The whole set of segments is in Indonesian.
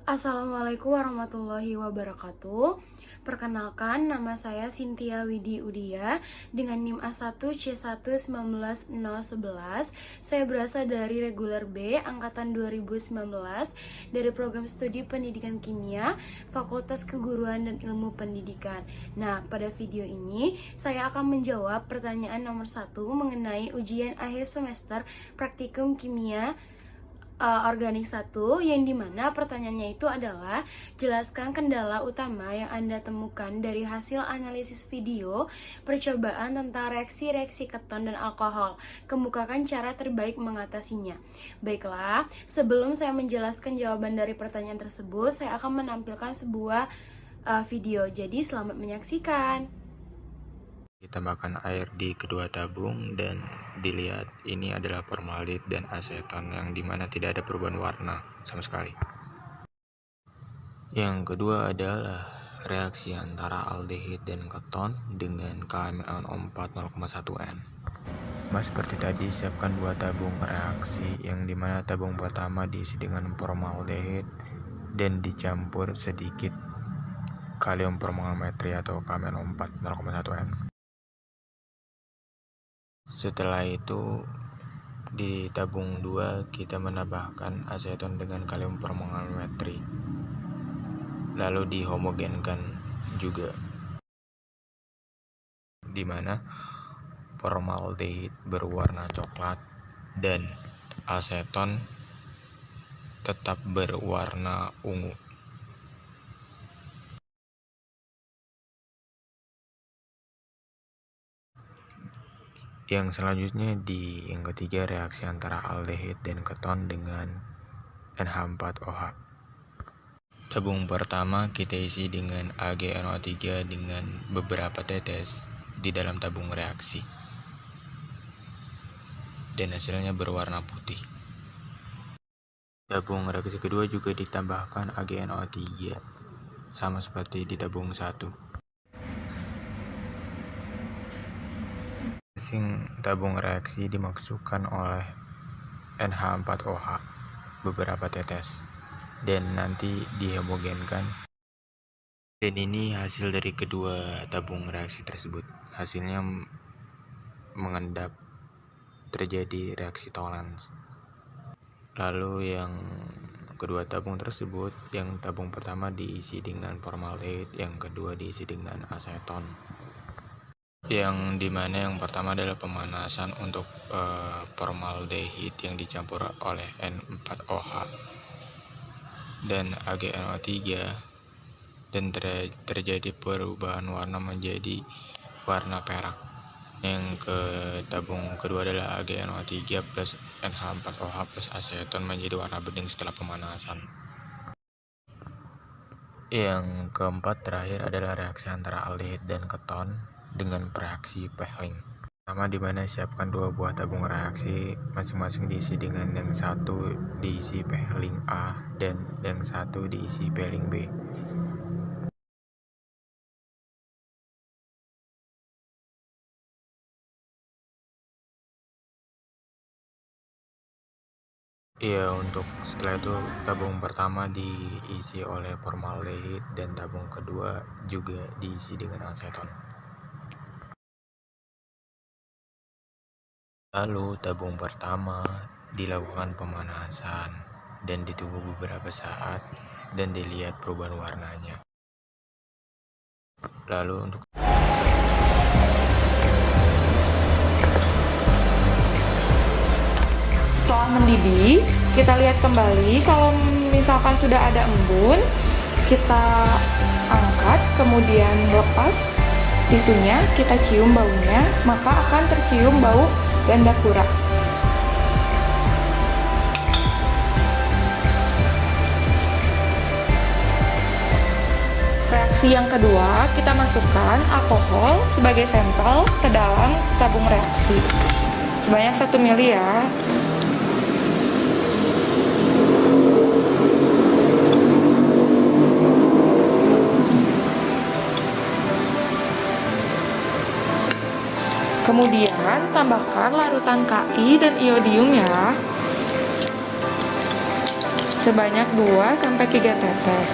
Assalamualaikum warahmatullahi wabarakatuh. Perkenalkan, nama saya Cynthia Widi Udia dengan NIM A1C1190111. Saya berasal dari Reguler B angkatan 2019 dari program studi Pendidikan Kimia, Fakultas Keguruan dan Ilmu Pendidikan. Nah, pada video ini saya akan menjawab pertanyaan nomor 1 mengenai ujian akhir semester Praktikum Kimia Organik 1, yang dimana pertanyaannya itu adalah jelaskan kendala utama yang Anda temukan dari hasil analisis video percobaan tentang reaksi-reaksi keton dan alkohol. Kemukakan cara terbaik mengatasinya. Baiklah, sebelum saya menjelaskan jawaban dari pertanyaan tersebut, saya akan menampilkan sebuah video. Jadi selamat menyaksikan. Ditambahkan air di kedua tabung dan dilihat ini adalah formaldehyde dan aseton yang dimana tidak ada perubahan warna sama sekali. Yang kedua adalah reaksi antara aldehid dan keton dengan KMnO4 0,1N. Seperti tadi, siapkan dua tabung reaksi yang dimana tabung pertama diisi dengan formaldehyde dan dicampur sedikit kalium permanganmetri atau KMnO4 0,1N. Setelah itu di tabung 2 kita menambahkan aseton dengan kalium permanganmetri, lalu dihomogenkan juga, di mana formaldehyde berwarna coklat dan aseton tetap berwarna ungu. Yang selanjutnya yang ketiga, reaksi antara aldehid dan keton dengan NH4OH. Tabung pertama kita isi dengan AgNO3 dengan beberapa tetes di dalam tabung reaksi, dan hasilnya berwarna putih. Tabung reaksi kedua juga ditambahkan AgNO3 sama seperti di tabung 1. Tabung reaksi dimasukkan oleh NH4OH beberapa tetes dan nanti dihomogenkan, dan ini hasil dari kedua tabung reaksi tersebut. Hasilnya mengendap, terjadi reaksi Tollens. Lalu yang kedua tabung tersebut, yang tabung pertama diisi dengan formaldehyde, yang kedua diisi dengan aseton, yang dimana yang pertama adalah pemanasan untuk formaldehyde yang dicampur oleh N4OH dan AgNO3, dan terjadi perubahan warna menjadi warna perak. Yang ke tabung kedua adalah AgNO3 plus NH4OH plus aseton menjadi warna bening setelah pemanasan. Yang keempat terakhir adalah reaksi antara aldehid dan keton dengan reaksi Pehling. Pertama, dimana siapkan dua buah tabung reaksi, masing-masing diisi dengan yang satu diisi Pehling A dan yang satu diisi Pehling B. Untuk setelah itu tabung pertama diisi oleh formaldehyde dan tabung kedua juga diisi dengan aseton. Lalu tabung pertama dilakukan pemanasan dan ditunggu beberapa saat dan dilihat perubahan warnanya. Lalu untuk setelah mendidih, kita lihat kembali kalau misalkan sudah ada embun, kita angkat, kemudian lepas tisunya, kita cium baunya, maka akan tercium bau ganda kura. Reaksi yang kedua, kita masukkan alkohol sebagai sampel ke dalam tabung reaksi sebanyak 1 ml ya. Kemudian tambahkan larutan Ki dan iodium ya. sebanyak 2-3 tetes.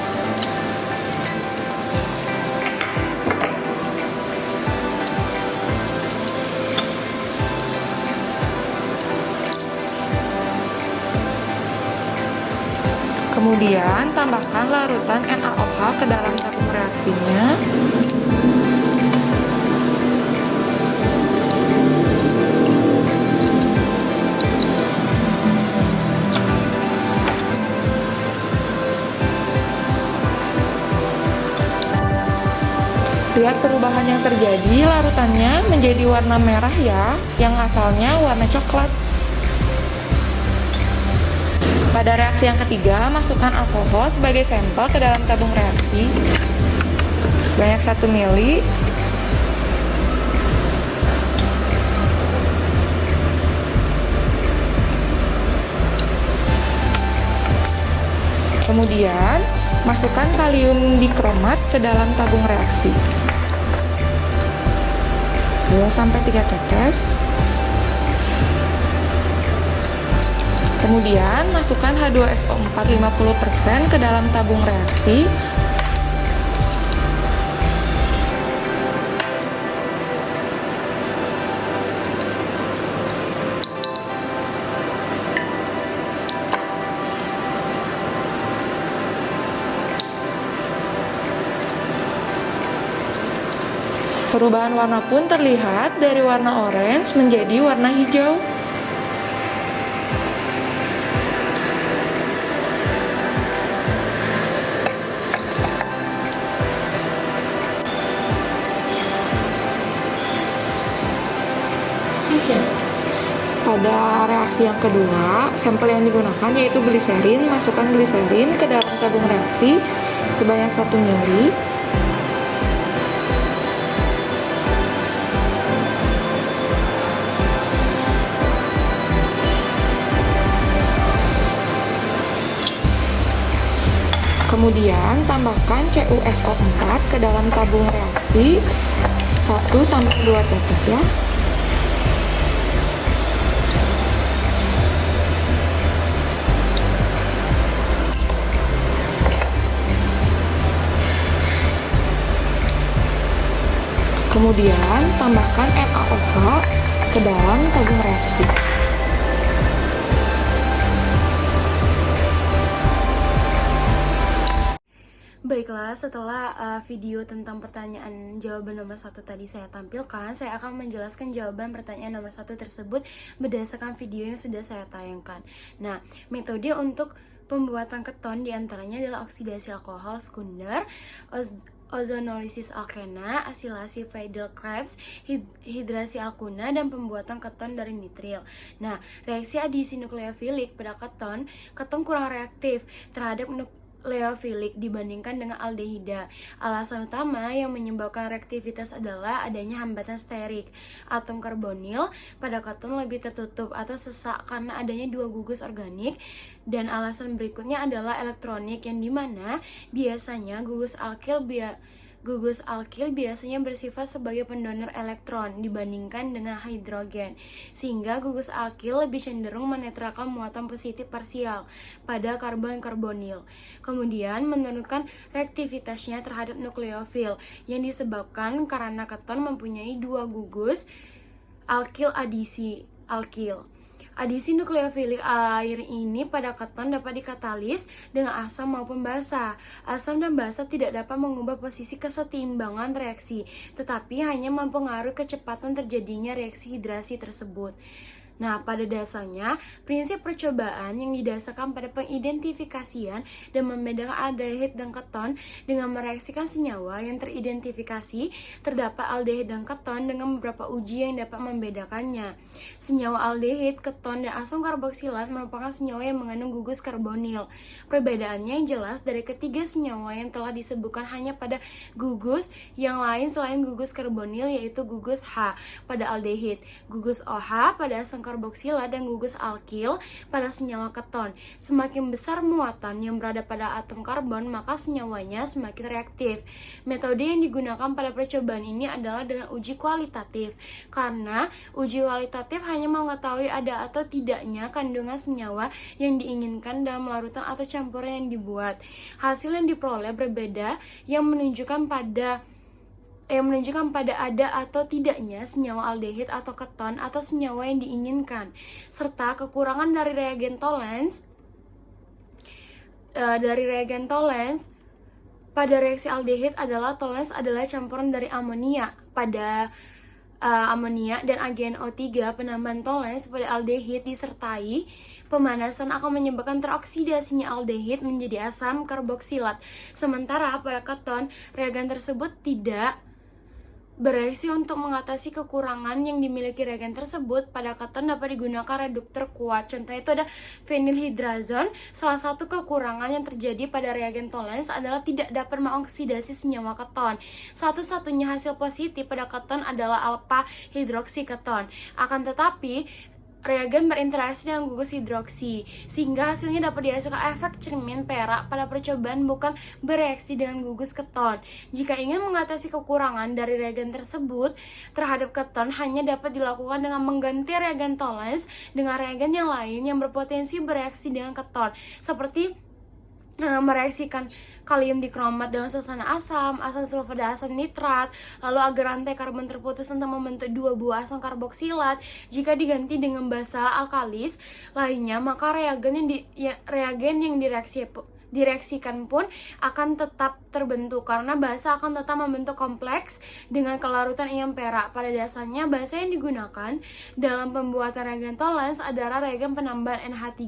Kemudian tambahkan larutan NaOH ke dalam tabung reaksinya. Lihat perubahan yang terjadi, larutannya menjadi warna merah ya, yang asalnya warna coklat. Pada reaksi yang ketiga, masukkan alkohol sebagai sampel ke dalam tabung reaksi sebanyak 1 ml. Kemudian, masukkan kalium dikromat ke dalam tabung reaksi 2-3 tetes. Kemudian, masukkan H2SO4 50% ke dalam tabung reaksi. Perubahan warna pun terlihat dari warna orange menjadi warna hijau. Pada reaksi yang kedua, sampel yang digunakan yaitu gliserin. Masukkan gliserin ke dalam tabung reaksi sebanyak 1 ml. Kemudian tambahkan CuSO4 ke dalam tabung reaksi 1-2 tetes ya. Kemudian tambahkan NaOH ke dalam tabung reaksi. Baiklah, setelah video tentang pertanyaan jawaban nomor 1 tadi saya tampilkan, saya akan menjelaskan jawaban pertanyaan nomor 1 tersebut berdasarkan video yang sudah saya tayangkan. Nah, metode untuk pembuatan keton diantaranya adalah oksidasi alkohol sekunder, ozonolisis alkena, asilasi Friedel-Crepes, hidrasi alkuna, dan pembuatan keton dari nitril. Nah, reaksi adisi nukleofilik pada keton kurang reaktif terhadap nukleofilik dibandingkan dengan aldehida. Alasan utama yang menyebabkan reaktivitas adalah adanya hambatan sterik. Atom karbonil pada keton lebih tertutup atau sesak karena adanya 2 gugus organik. Dan alasan berikutnya adalah elektronik, yang dimana biasanya gugus alkil biasanya bersifat sebagai pendonor elektron dibandingkan dengan hidrogen, sehingga gugus alkil lebih cenderung menetralkan muatan positif parsial pada karbon karbonil. Kemudian menurunkan reaktivitasnya terhadap nukleofil yang disebabkan karena keton mempunyai 2 gugus alkil adisi alkil. Adisi nukleofilik air ini pada keton dapat dikatalis dengan asam maupun basa. Asam dan basa tidak dapat mengubah posisi kesetimbangan reaksi, tetapi hanya mempengaruhi kecepatan terjadinya reaksi hidrasi tersebut. Nah, pada dasarnya, prinsip percobaan yang didasarkan pada pengidentifikasian dan membedakan aldehid dan keton dengan mereaksikan senyawa yang teridentifikasi, terdapat aldehid dan keton dengan beberapa uji yang dapat membedakannya. Senyawa aldehid, keton, dan asam karboksilat merupakan senyawa yang mengandung gugus karbonil. Perbedaannya yang jelas dari ketiga senyawa yang telah disebutkan hanya pada gugus yang lain selain gugus karbonil, yaitu gugus H pada aldehid, gugus OH pada asam karboksilat dan gugus alkil pada senyawa keton. Semakin besar muatan yang berada pada atom karbon, maka senyawanya semakin reaktif. Metode yang digunakan pada percobaan ini adalah dengan uji kualitatif, karena uji kualitatif hanya mengetahui ada atau tidaknya kandungan senyawa yang diinginkan dalam larutan atau campuran yang dibuat. Hasil yang diperoleh berbeda yang menunjukkan pada ada atau tidaknya senyawa aldehid atau keton atau senyawa yang diinginkan, serta kekurangan dari reagen Tollens. Pada reaksi aldehid adalah Tollens adalah campuran dari amonia pada amonia dan AgNO3. Penambahan Tollens pada aldehid disertai pemanasan akan menyebabkan teroksidasinya aldehid menjadi asam karboksilat. Sementara pada keton, reagen tersebut tidak bereaksi untuk mengatasi kekurangan yang dimiliki reagen tersebut. Pada keton dapat digunakan reduktor kuat. Contohnya itu ada fenilhydrazon. Salah satu kekurangan yang terjadi pada reagen Tollens adalah tidak dapat mengoksidasi senyawa keton. Satu-satunya hasil positif pada keton adalah alpha hidroksiketon. Akan tetapi reagen berinteraksi dengan gugus hidroksi, sehingga hasilnya dapat dihasilkan efek cermin perak pada percobaan bukan bereaksi dengan gugus keton. Jika ingin mengatasi kekurangan dari reagen tersebut terhadap keton, hanya dapat dilakukan dengan mengganti reagen Tollens dengan reagen yang lain yang berpotensi bereaksi dengan keton, seperti mereaksikan kalium dikromat dengan suasana asam sulfada asam nitrat, lalu agar rantai karbon terputus untuk membentuk 2 buah asam karboksilat. Jika diganti dengan basa alkalis lainnya, maka reagen yang direaksikan pun akan tetap terbentuk, karena basa akan tetap membentuk kompleks dengan kelarutan ion perak. Pada dasarnya, basa yang digunakan dalam pembuatan reagen Tollens adalah reagen penambahan NH3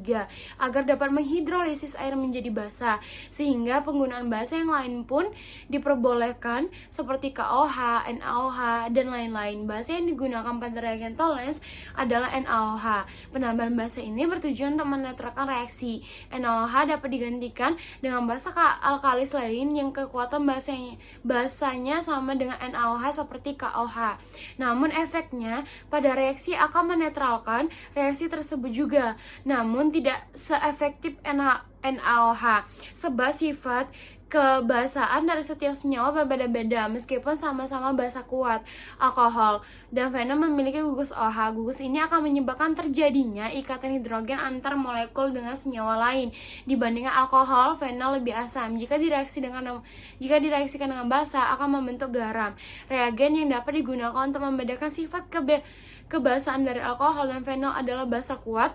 agar dapat menghidrolisis air menjadi basa, sehingga penggunaan basa yang lain pun diperbolehkan seperti KOH, NaOH, dan lain-lain. Basa yang digunakan pada reagen Tollens adalah NaOH. Penambahan basa ini bertujuan untuk menetralkan reaksi. NaOH dapat digantikan dengan basa alkalis lain yang kekuatan basanya sama dengan NaOH seperti KOH. Namun efeknya pada reaksi akan menetralkan reaksi tersebut juga, namun tidak seefektif NaOH, sebab sifat kebasaan dari setiap senyawa berbeda-beda meskipun sama-sama basa kuat. Alkohol dan fenol memiliki gugus OH. Gugus ini akan menyebabkan terjadinya ikatan hidrogen antar molekul dengan senyawa lain. Dibandingkan alkohol, fenol lebih asam. Jika direaksikan dengan basa akan membentuk garam. Reagen yang dapat digunakan untuk membedakan sifat kebasaan dari alkohol dan fenol adalah basa kuat,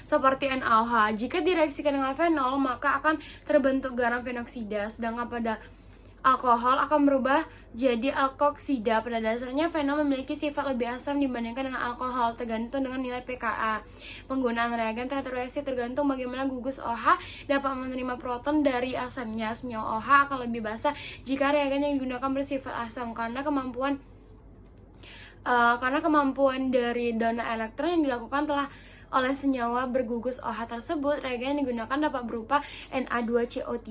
seperti NaOH. Jika direaksikan dengan fenol, maka akan terbentuk garam fenoksida, sedangkan pada alkohol akan berubah jadi alkoksida. Pada dasarnya, fenol memiliki sifat lebih asam dibandingkan dengan alkohol, tergantung dengan nilai pKa. Penggunaan reagen terhadap reaksi tergantung bagaimana gugus OH dapat menerima proton dari asamnya. Senyawa OH akan lebih basa jika reagen yang digunakan bersifat asam, karena kemampuan dari donor elektron yang dilakukan oleh senyawa bergugus OH tersebut. Reagen yang digunakan dapat berupa Na2CO3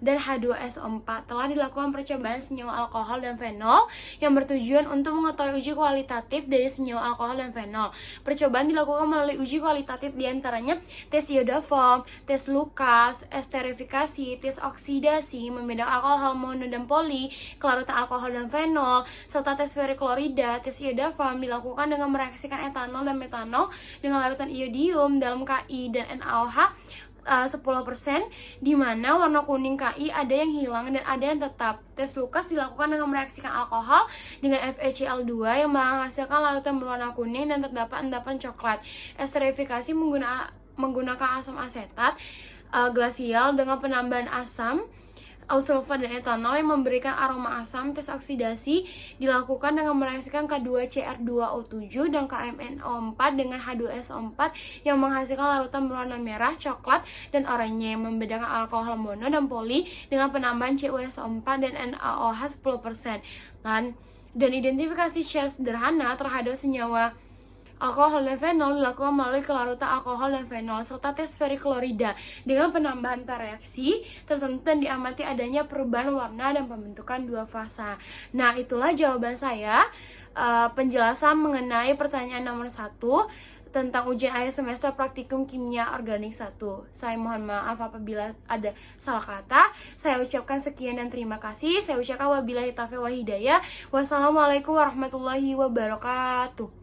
dan H2SO4. Telah dilakukan percobaan senyawa alkohol dan fenol yang bertujuan untuk mengetahui uji kualitatif dari senyawa alkohol dan fenol. Percobaan dilakukan melalui uji kualitatif diantaranya tes iodoform, tes Lucas, esterifikasi, tes oksidasi, membedakan alkohol mono dan poli, kelarutan alkohol dan fenol, serta tes periklorida. Tes iodoform dilakukan dengan mereaksikan etanol dan metanol dengan larutan iodium dalam Ki dan NaOH 10%, di mana warna kuning Ki ada yang hilang dan ada yang tetap. Tes Lucas dilakukan dengan mereaksikan alkohol dengan FeCl2 yang menghasilkan larutan berwarna kuning dan terdapat endapan coklat. Esterifikasi menggunakan asam asetat glasial dengan penambahan asam sulfat dan etanol yang memberikan aroma asam. Tes oksidasi dilakukan dengan mereaksikan K2Cr2O7 dan KMNO4 dengan H2SO4 yang menghasilkan larutan berwarna merah, coklat, dan oranye, yang membedakan alkohol mono dan poli dengan penambahan CuSO4 dan NaOH 10%. Dan identifikasi secara sederhana terhadap senyawa alkohol dan fenol dilakukan melalui kelarutan alkohol dan fenol, serta tes periklorida dengan penambahan reaksi tertentu dan diamati adanya perubahan warna dan pembentukan 2 fasa. Nah, itulah jawaban saya penjelasan mengenai pertanyaan nomor 1 tentang ujian akhir semester praktikum kimia organik 1. Saya mohon maaf apabila ada salah kata. Saya ucapkan sekian dan terima kasih. Saya ucapkan wabillahi taufiq wal hidayah. Wassalamualaikum warahmatullahi wabarakatuh.